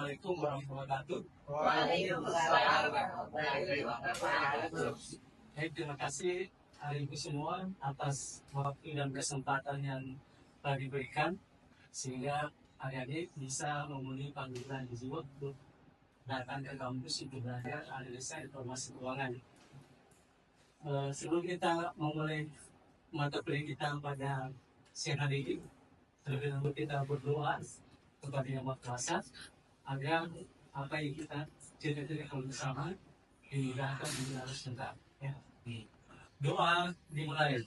Assalamualaikum warahmatullahi wabarakatuh. Waalaikumsalam warahmatullahi wabarakatuh. Terima kasih hari ini semua atas waktu dan kesempatan yang telah diberikan sehingga adik-adik bisa memenuhi panggilan jiwa untuk datang ke kampus untuk belajar analisa informasi keuangan. Sebelum kita memulai mata kuliah kita pada siang hari ini, terlebih dahulu kita berdoa kepada Yang Maha Kuasa agar apa yang kita ceritakan bersama dimudahkan dan sebentar. Ya. Doa dimulai.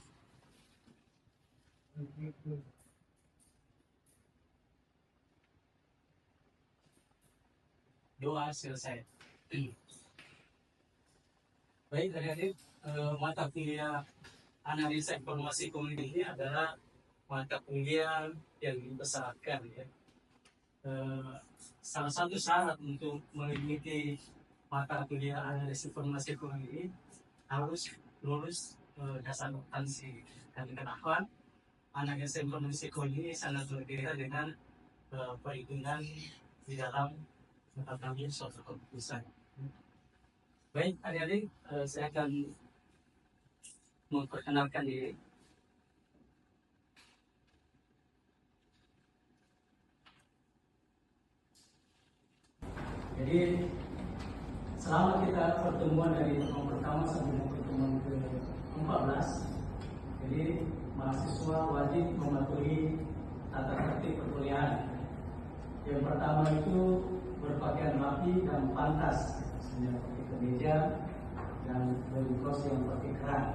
Doa selesai. Baik, adik-adik, mata kuliah analisa informasi keuangan ini adalah mata kuliah yang dibesarkan, ya. Salah satu syarat untuk mengikuti mata kuliah analisis informasi keuangan ini harus lulus dasar akuntansi. Dan kenapa analisis informasi keuangan ini sangat berbeda dengan perhitungan di dalam mata kuliah suatu keputusan. Baik, adik-adik, saya akan memperkenalkan diri. Jadi selama kita pertemuan dari pertemuan pertama sampai pertemuan ke-14, jadi mahasiswa wajib mematuhi tata tertib perkuliahan. Yang pertama itu berpakaian rapi dan pantas, misalnya pakai kemeja dan baju kos yang pakai kerah.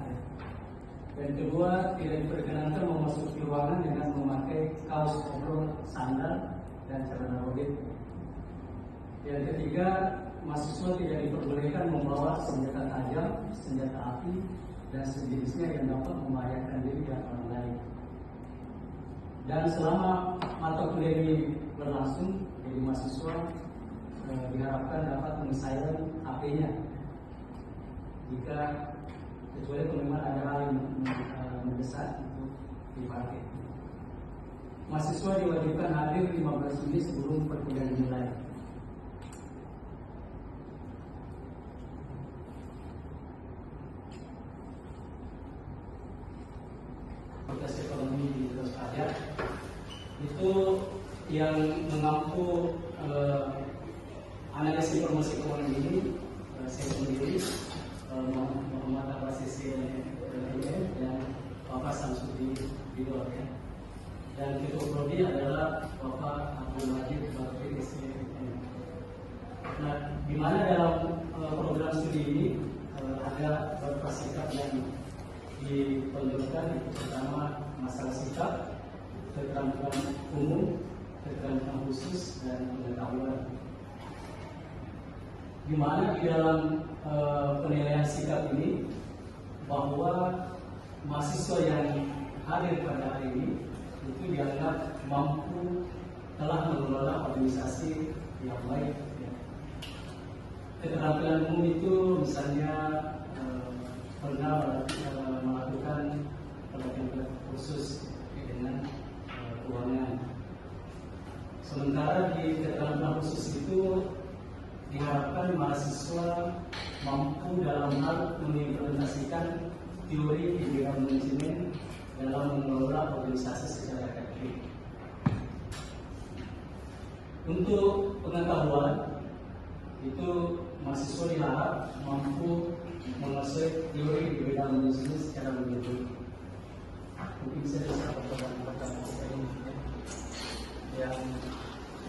Dan kedua, tidak diperkenankan memasuki ruangan dengan memakai kaos obrol, sandal, dan celana robek. Yang ketiga, mahasiswa tidak diperbolehkan membawa senjata tajam, senjata api, dan sejenisnya yang dapat membahayakan diri dan orang lain. Dan selama mata kuliah ini berlangsung, jadi mahasiswa diharapkan dapat menyelesaikan HP-nya. Jika kecuali kalau memang ada hal yang mendesak untuk dipakai. Mahasiswa diwajibkan hadir 15 menit sebelum perkuliahan dimulai. Fakultas Ekonomi di Australia itu yang mengampu analisis informasi keuangan ini, saya sendiri Muhammad Abbasisi dan Bapak Samsudin Bidor, ya. Dan ketua prodi adalah Bapak Abdul Majid Bakri SPM. Nah, di mana dalam program studi ini ada beberapa sikap yang ditonjolkan, pertama masalah sikap, keterampilan umum, keterampilan khusus, dan pengetahuan. Di mana di dalam penilaian sikap ini bahwa mahasiswa yang hadir pada hari ini itu dianggap mampu telah mengelola organisasi yang baik. Keterampilan umum itu misalnya pernah melakukan pelatihan khusus dengan keuangan. Sementara di keterampilan khusus itu diharapkan mahasiswa mampu dalam hal mengimplementasikan teori di bidang manajemen dalam mengelola organisasi secara efektif. Untuk pengetahuan itu mahasiswa diharap mampu menguasai teori di bidang manajemen secara menyeluruh. Mungkin saya bisa pertanyaan ini yang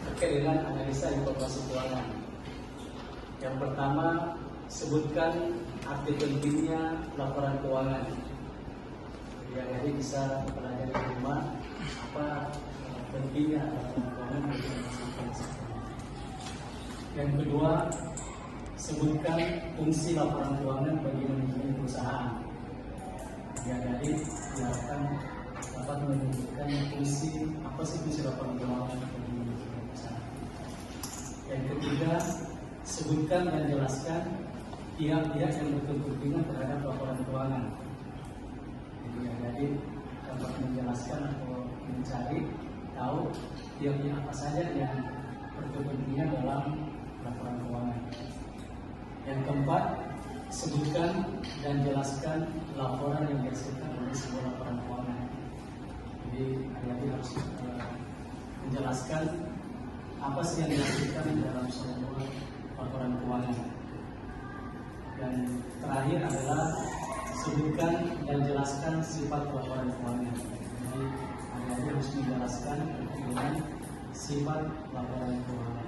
terkait dengan analisa informasi keuangan. Yang pertama, sebutkan arti pentingnya laporan keuangan. Yang jadi bisa pelajari di rumah apa pentingnya laporan keuangan bagi masing-masing. Yang kedua, sebutkan fungsi laporan keuangan bagi manajemen perusahaan. Yang jadi diharapkan dapat menunjukkan fungsi apa sih fungsi laporan keuangan bagi manajemen perusahaan. Yang ketiga, sebutkan dan jelaskan pihak-pihak yang berkepentingan terhadap laporan keuangan. Jadi dapat menjelaskan atau mencari tahu pihak-pihak apa saja yang berkepentingan dalam sebutkan dan jelaskan laporan yang dihasilkan oleh sebuah laporan keuangan. Jadi adik-adik harus menjelaskan apa sih yang dihasilkan dalam sebuah laporan keuangan. Dan terakhir adalah sebutkan dan jelaskan sifat laporan keuangan. Jadi adik-adik harus menjelaskan dengan sifat laporan keuangan.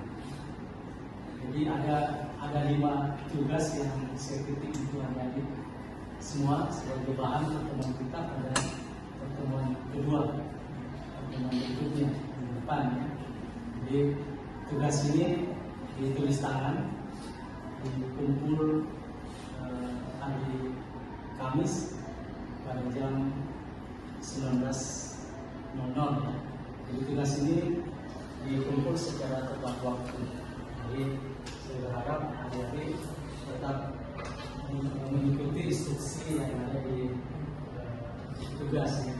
Jadi ada 5 tugas yang saya ketik itu adik-adik semua sebagai bahan pertemuan kita pada pertemuan kedua, pertemuan berikutnya di depan. Ya. Jadi tugas ini ditulis tangan, dikumpul hari Kamis pada jam 19.00. Ya. Jadi tugas ini dikumpul secara tepat waktu. Jadi saya berharap adik-adik tetap mengikuti instruksi yang ada di tugas ya.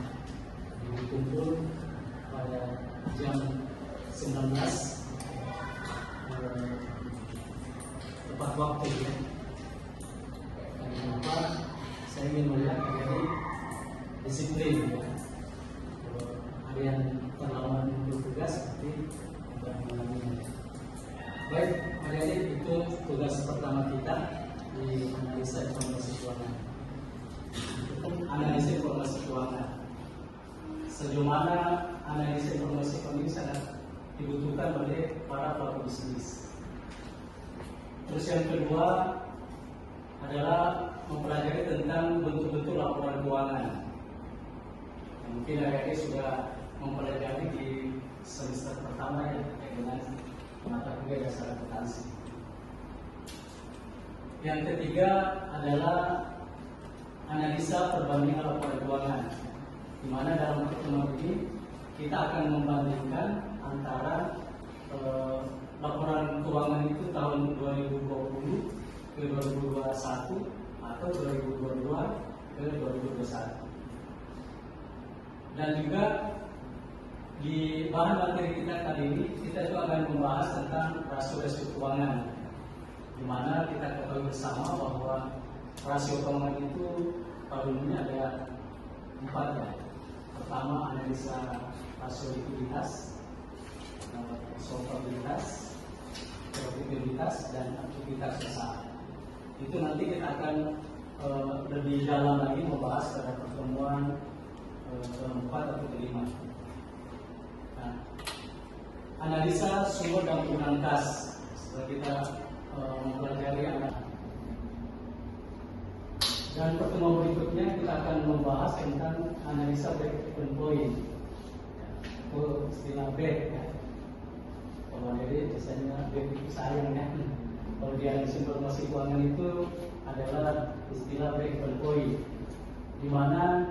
Dikumpul pada jam 19 tepat waktu ya. Dan kenapa saya ingin melihat adik-adik disiplin ya. Ada yang terlalu bertugas seperti tidak mengalaminya. Baik, adik-adik, itu tugas pertama kita di analisa informasi keuangan. Analisa informasi keuangan. Sejauh mana analisa informasi keuangan ini sangat dibutuhkan oleh para pelaku bisnis. Terus yang kedua adalah mempelajari tentang bentuk-bentuk laporan keuangan. Mungkin adik-adik sudah mempelajari di semester pertama ya, dengan mata kuliah dasar akuntansi. Yang ketiga adalah analisa perbandingan laporan keuangan, di mana dalam pertemuan ini kita akan membandingkan antara laporan keuangan itu tahun 2020 ke 2021 atau 2022 ke 2021. Dan juga di bahan materi kita kali ini, kita juga akan membahas tentang rasio-rasio keuangan, di mana kita ketahui bersama bahwa rasio keuangan itu pada umumnya ada 4 ya. Pertama, analisa rasio likuiditas, solvabilitas, profitabilitas, dan aktivitas usaha. Itu nanti kita akan lebih dalam lagi membahas pada pertemuan keempat atau kelima. Nah, analisa sumber dan penggunaan kas setelah kita mempelajari dan pertemuan berikutnya kita akan membahas tentang analisa break-even point, atau istilah break ya. Kalau dari biasanya break itu sayang ya. Kalau di analisa informasi keuangan itu adalah istilah break-even point, di mana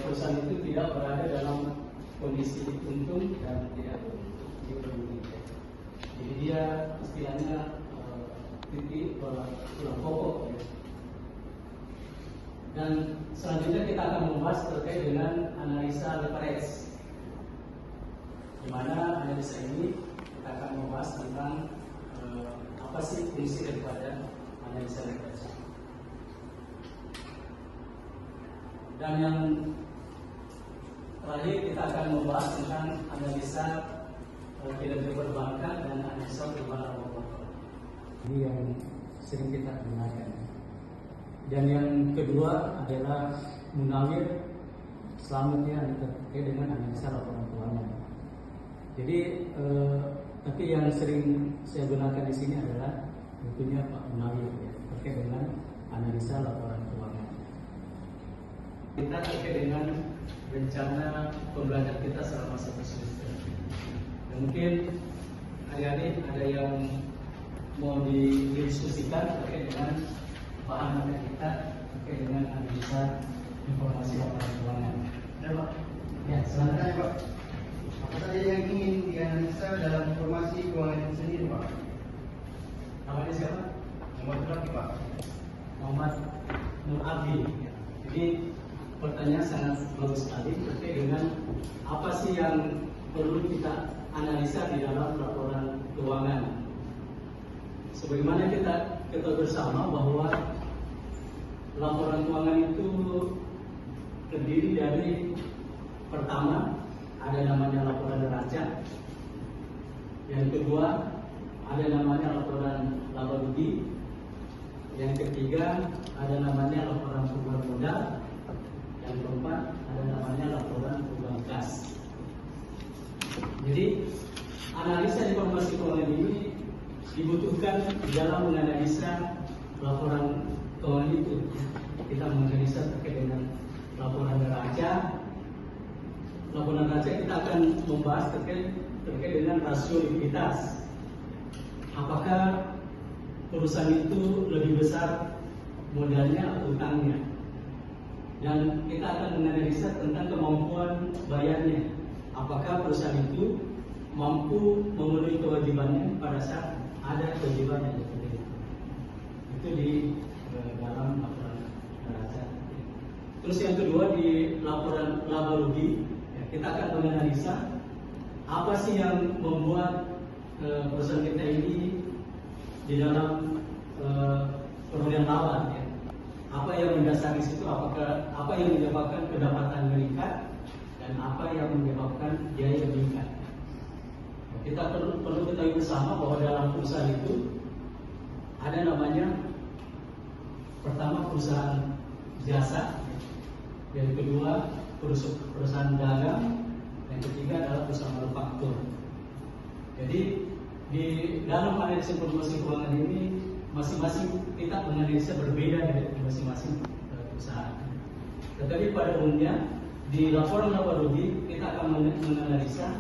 perusahaan itu tidak berada dalam kondisi untung dan tidak untung. Jadi dia istilahnya titik tulang pokok ya. Dan selanjutnya kita akan membahas terkait dengan analisa leverage, di mana analisa ini kita akan membahas tentang apa sih fungsi daripada analisa leverage. Dan yang terakhir kita akan membahas tentang analisa kinerja perbankan dan analisa perubahan laporan. Ini yang sering kita gunakan. Dan yang kedua adalah munawir selanjutnya terkait dengan analisa laporan keuangan. Jadi tapi yang sering saya gunakan di sini adalah tentunya Pak Munawir ya, terkait dengan analisa laporan keuangan. Kita terkait dengan rencana pembelajaran kita selama 1 semester. Mungkin adik-adik ada yang mau didiskusikan terkait dengan bahan materi kita terkait dengan analisa informasi laporan keuangan. Ya, Pak. Ya, silakan Pak. Apa saja yang ingin dianalisa dalam informasi keuangan itu sendiri, Pak? Namanya siapa? Muhammad Rafi, Pak. Muhammad Nur Abdi. Jadi pertanyaan sangat bagus sekali terkait dengan apa sih yang perlu kita analisa di dalam laporan keuangan. Sebagaimana kita bersama bahwa laporan keuangan itu terdiri dari pertama ada namanya laporan neraca, yang kedua ada namanya laporan laba rugi, yang ketiga ada namanya laporan perubahan modal, yang keempat ada namanya laporan perubahan kas. Jadi analisa informasi keuangan ini dibutuhkan dalam menganalisa laporan keuangan itu. Kita menganalisa terkait dengan laporan neraca. Laporan neraca kita akan membahas terkait dengan rasio likuiditas. Apakah perusahaan itu lebih besar modalnya atau utangnya? Dan kita akan menganalisa tentang kemampuan bayarnya. Apakah perusahaan itu mampu memenuhi kewajibannya pada saat ada kewajiban yang seperti itu. Itu di dalam laporan neraca. Terus yang kedua di laporan laba rugi, ya, kita akan menganalisa apa sih yang membuat perusahaan kita ini di dalam perolehan laba. Ya. Apa yang mendasari situ? Apakah apa yang menyebabkan pendapatan meningkat dan apa yang menyebabkan biaya meningkat? Kita perlu ketahui bersama bahwa dalam perusahaan itu ada namanya pertama perusahaan jasa, yang kedua perusahaan dagang, yang ketiga adalah perusahaan manufaktur. Jadi di dalam analisis informasi keuangan ini masing-masing kita menganalisa berbeda dari masing-masing perusahaan. Tetapi pada umumnya di laporan laba rugi kita akan menganalisa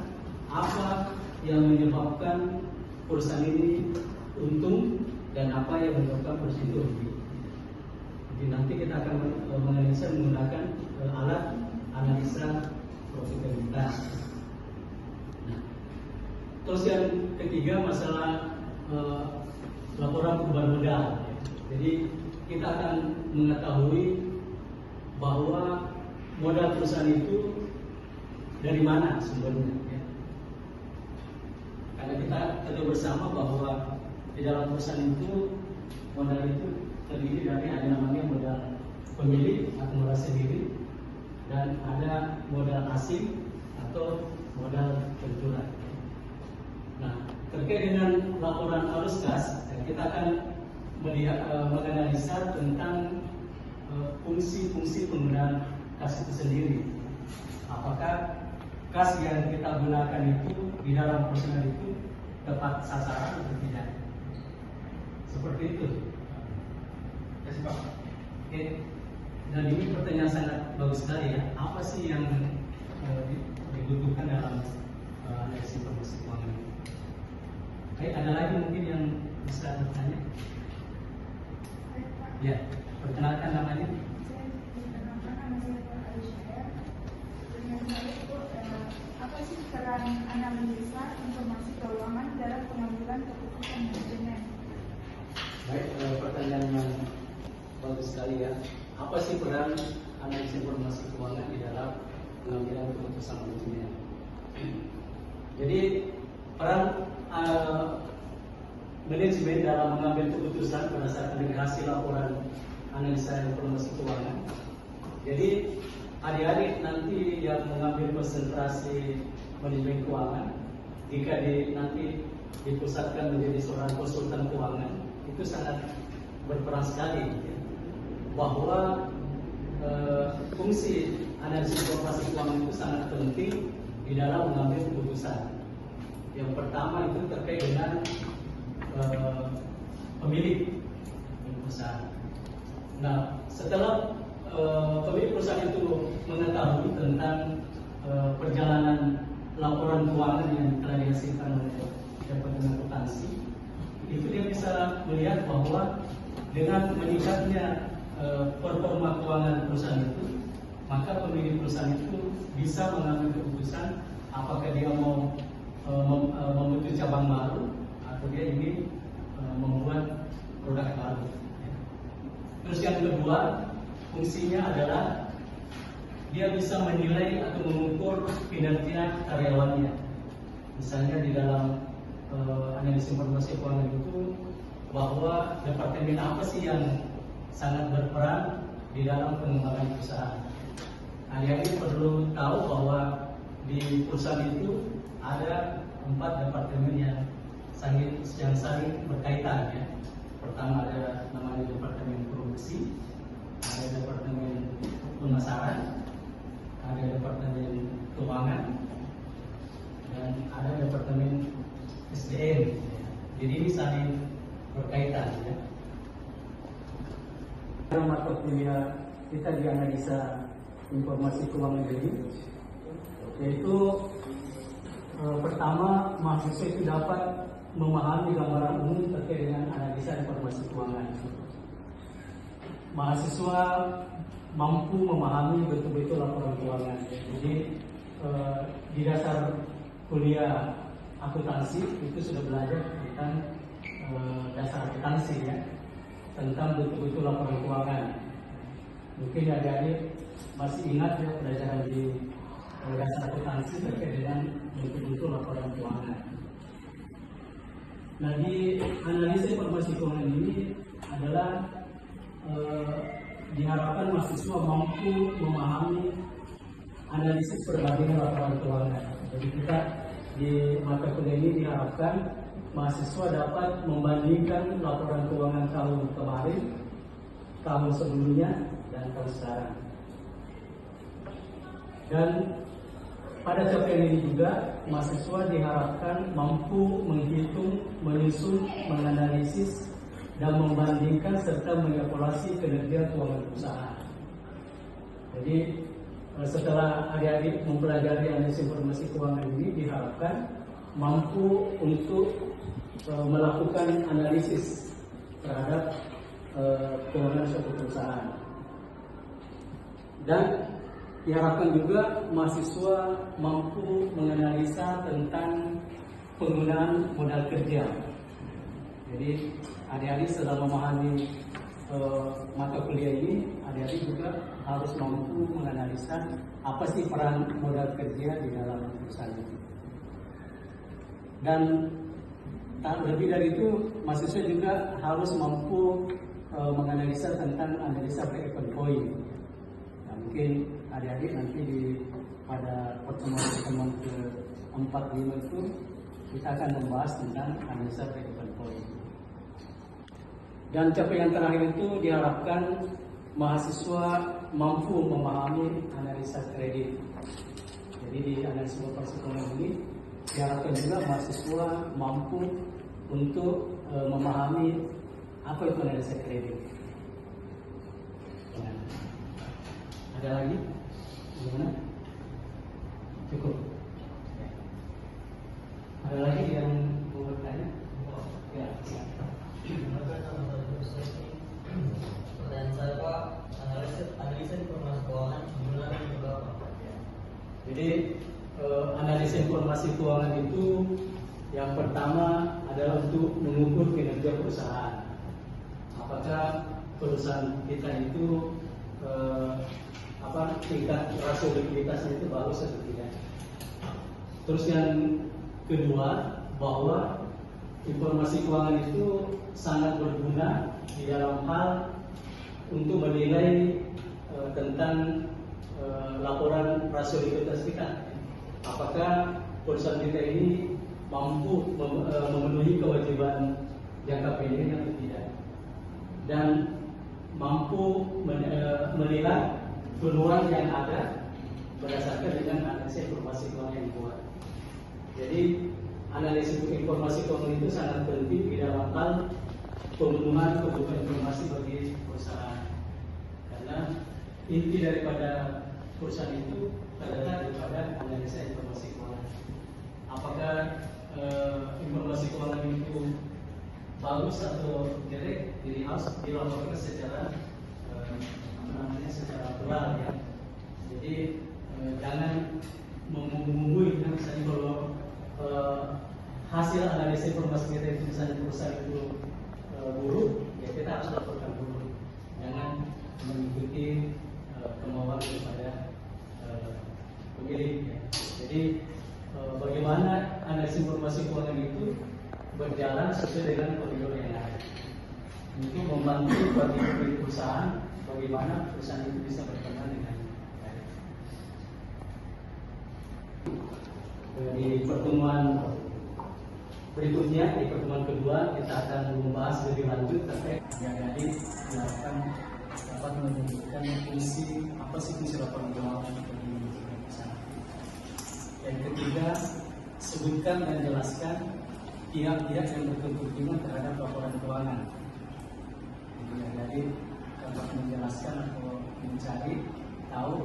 apa yang menyebabkan perusahaan ini untung dan apa yang menyebabkan perusahaan itu rugi. Jadi nanti kita akan menganalisa menggunakan alat analisa profitabilitas. Nah, terus yang ketiga masalah laporan perubahan modal. Jadi kita akan mengetahui bahwa modal perusahaan itu dari mana sumbernya. Karena kita ketahui bersama bahwa di dalam perusahaan itu modal itu terdiri dari ada namanya modal pemilik atau modal sendiri dan ada modal asing atau modal benturan. Nah, terkait dengan laporan arus kas, kita akan menganalisa tentang fungsi-fungsi penggunaan kas itu sendiri. Apakah kas yang kita gunakan itu di dalam perusahaan itu tepat sasaran atau tidak? Seperti itu. Oke. Dan ini pertanyaan sangat bagus sekali ya. Apa sih yang dibutuhkan dalam analisis informasi keuangan ini? Oke, ada lagi mungkin yang bisa bertanya? Ya, perkenalkan namanya. Apa sih peran analisa informasi keuangan dalam pengambilan keputusan manajemen? Baik, pertanyaan yang bagus sekali ya. Apa sih peran analisis informasi keuangan di dalam pengambilan keputusan manajemen? Jadi peran manajemen dalam mengambil keputusan berdasarkan dari hasil laporan analisa informasi keuangan. Jadi adik-adik nanti yang mengambil konsentrasi manajemen keuangan, jika nanti dipusatkan menjadi seorang konsultan keuangan, itu sangat berperan sekali ya, bahwa fungsi analisis informasi keuangan itu sangat penting di dalam mengambil keputusan. Yang pertama itu terkait dengan pemilik perusahaan. Nah, setelah pemilik perusahaan itu mengetahui tentang perjalanan laporan keuangan yang telah dihasilkan oleh Departemen Akuntansi, itu dia bisa melihat bahwa dengan meningkatnya performa keuangan perusahaan itu, maka pemilik perusahaan itu bisa mengambil keputusan apakah dia mau membentuk cabang baru atau dia ingin membuat produk baru. Terus yang kedua, fungsinya adalah dia bisa menilai atau mengukur kinerja karyawannya. Misalnya di dalam analisis informasi keuangan itu bahwa departemen apa sih yang sangat berperan di dalam pengembangan perusahaan. Adik-adik perlu tahu bahwa di perusahaan itu ada 4 departemen yang saling berkaitan ya. Pertama ada namanya departemen produksi, ada departemen pemasaran, ada departemen keuangan, dan ada departemen SDM. Jadi ini saling berkaitan ya. Dalam mata kuliah kita dianalisa informasi keuangan ini, yaitu pertama mahasiswa itu dapat memahami gambaran umum terkait dengan analisa informasi keuangan. Mahasiswa mampu memahami betul-betul laporan keuangan. Jadi di dasar kuliah akuntansi itu sudah belajar tentang dasar akuntansi ya, tentang betul-betul laporan keuangan. Mungkin adik-adik masih ingat ya pelajaran di dasar akuntansi terkait dengan betul-betul laporan keuangan. Nah, di analisa informasi keuangan ini adalah diharapkan mahasiswa mampu memahami analisis perbandingan laporan keuangan. Jadi kita di mata kuliah ini diharapkan mahasiswa dapat membandingkan laporan keuangan tahun kemarin, tahun sebelumnya, dan tahun sekarang. Dan pada capaian ini juga mahasiswa diharapkan mampu menghitung, menyusun, menganalisis, dan membandingkan serta mengevaluasi kinerja keuangan perusahaan. Jadi setelah adik-adik mempelajari analisis informasi keuangan ini diharapkan mampu untuk melakukan analisis terhadap keuangan suatu perusahaan. Dan diharapkan juga mahasiswa mampu menganalisa tentang penggunaan modal kerja. Jadi adik-adik setelah memahami mata kuliah ini, adik-adik juga harus mampu menganalisa apa sih peran modal kerja di dalam perusahaan itu. Dan lebih dari itu, mahasiswa juga harus mampu menganalisa tentang analisa break-even point. Nah, mungkin adik-adik nanti pada pertemuan ke-4-5 itu kita akan membahas tentang analisa break-even point. Dan capaian terakhir itu diharapkan mahasiswa mampu memahami analisa kredit. Jadi di analisa informasi keuangan ini diharapkan juga mahasiswa mampu untuk memahami apa itu analisa kredit. Nah, ada lagi? Gimana? Cukup. Ada lagi yang mau bertanya? Ya. Pertanyaan saya Pak, analisa informasi keuangan sebenarnya juga apa? Jadi analisa informasi keuangan itu yang pertama adalah untuk mengukur kinerja perusahaan. Apakah perusahaan kita itu tingkat rasio likuiditasnya itu bagus atau tidak. Terus yang kedua, bahwa informasi keuangan itu sangat berguna di dalam hal untuk menilai tentang laporan rasio likuiditas kita. Apakah perusahaan kita ini mampu memenuhi kewajiban jangka pendek atau tidak, dan mampu menilai peluang yang ada berdasarkan dengan analisis informasi keuangan yang dibuat. Jadi analisis informasi keuangan itu sangat penting di dalam hal pemenuhan kebutuhan informasi bagi perusahaan, karena inti daripada perusahaan itu terletak daripada analisa informasi keuangan. Apakah informasi keuangan itu bagus atau jelek, jadi harus dilaporkan secara secara plural ya. Jadi jangan mengungguli, misalnya kalau hasil analisis informasi kita itu misalnya perusahaan itu buruk, ya kita harus laporkan buruk. Jangan mengikuti kemauan daripada pemilik. Ya. Jadi bagaimana analisis informasi keuangan itu berjalan sesuai dengan koridor yang ada. untuk membantu bagi pemilik perusahaan bagaimana perusahaan itu bisa berkembang dengan baik. Di pertemuan berikutnya, di pertemuan kedua, kita akan membahas lebih lanjut terkait adik-adik diharapkan dapat menunjukkan apa sih fungsi laporan keuangan bagi perusahaan. Yang ketiga, sebutkan dan jelaskan pihak-pihak yang berkepentingan terhadap laporan keuangan. Jadi dapat menjelaskan atau mencari tahu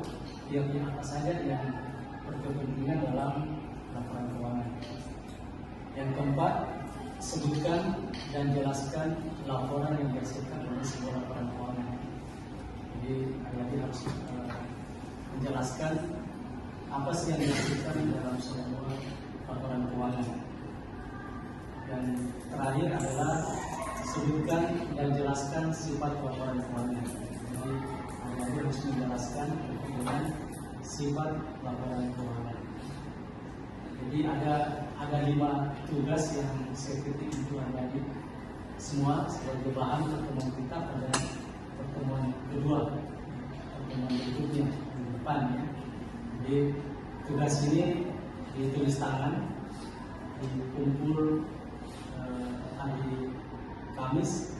pihak-pihak apa saja yang berkepentingan dalam laporan keuangan. Yang keempat, sebutkan dan jelaskan laporan yang dihasilkan oleh sebuah laporan keuangan. Jadi adik-adik harus menjelaskan apa sih yang dihasilkan dalam sebuah laporan keuangan. Dan terakhir adalah sebutkan dan jelaskan sifat laporan keuangan. Jadi adik-adik harus menjelaskan dengan sifat laporan keuangan. Jadi ada 5 tugas yang saya ketik untuk adik-adik semua sebagai bahan pertemuan kita pada pertemuan kedua, pertemuan berikutnya di depan ya. Jadi tugas ini ditulis tangan, dikumpul hari Kamis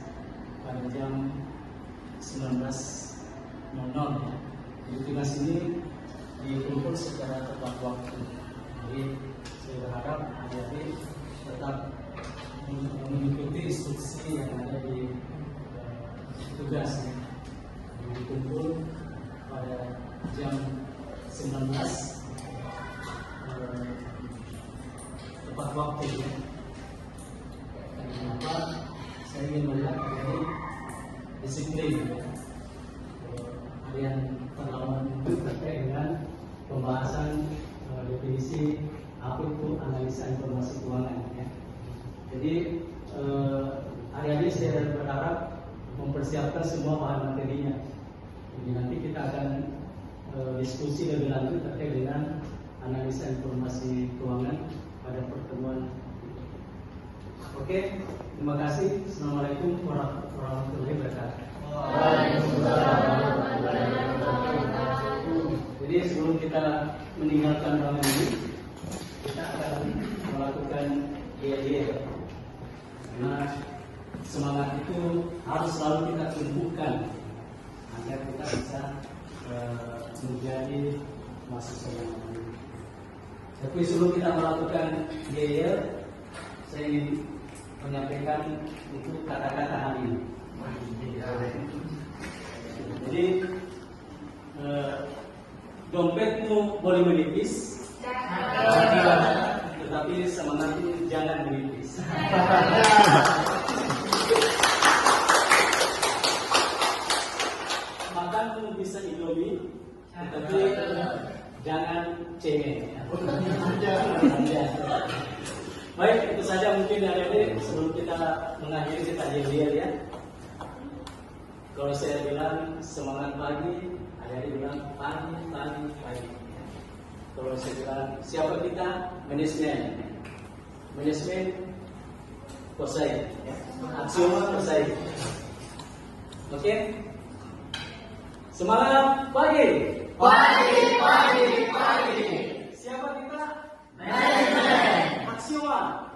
pada jam 19.00 ya. Jadi tugas ini dikumpul secara tepat waktu. Jadi saya berharap adik-adik tetap mengikuti instruksi yang ada di tugas ya. Dikumpul pada jam 19 tepat waktu ya. Kenapa saya ingin melihat adik-adik disiplin ya. Kalian terlalu terkait dengan pembahasan definisi apa itu analisa informasi keuangan ya. Jadi adik-adik saya berharap mempersiapkan semua bahan materinya. Jadi nanti kita akan diskusi lebih lanjut terkait dengan analisa informasi keuangan pada pertemuan. Oke, terima kasih. Assalamualaikum warahmatullahi wabarakatuh. Jadi sebelum kita meninggalkan ruangan ini, kita akan melakukan GLD. Karena semangat itu harus selalu kita tumbuhkan agar kita bisa menjadi mahasiswa yang baik. Tapi sebelum kita melakukan GLD, saya ingin menyampaikan itu kata-kata hari ini. Jadi dompetmu boleh menipis, tetapi semangatmu jangan menipis. Makanmu bisa Indomie, tetapi jangan cengeng. Baik, itu saja mungkin adik-adik sebelum kita mengakhiri kita lihat ya. Kalau saya bilang semangat pagi, adik-adik bilang pagi. Kalau saya bilang siapa kita? Manajemen Kosai, aksioma Kosai. Oke? Semangat pagi. Siapa kita? Manajemen. Aksioma.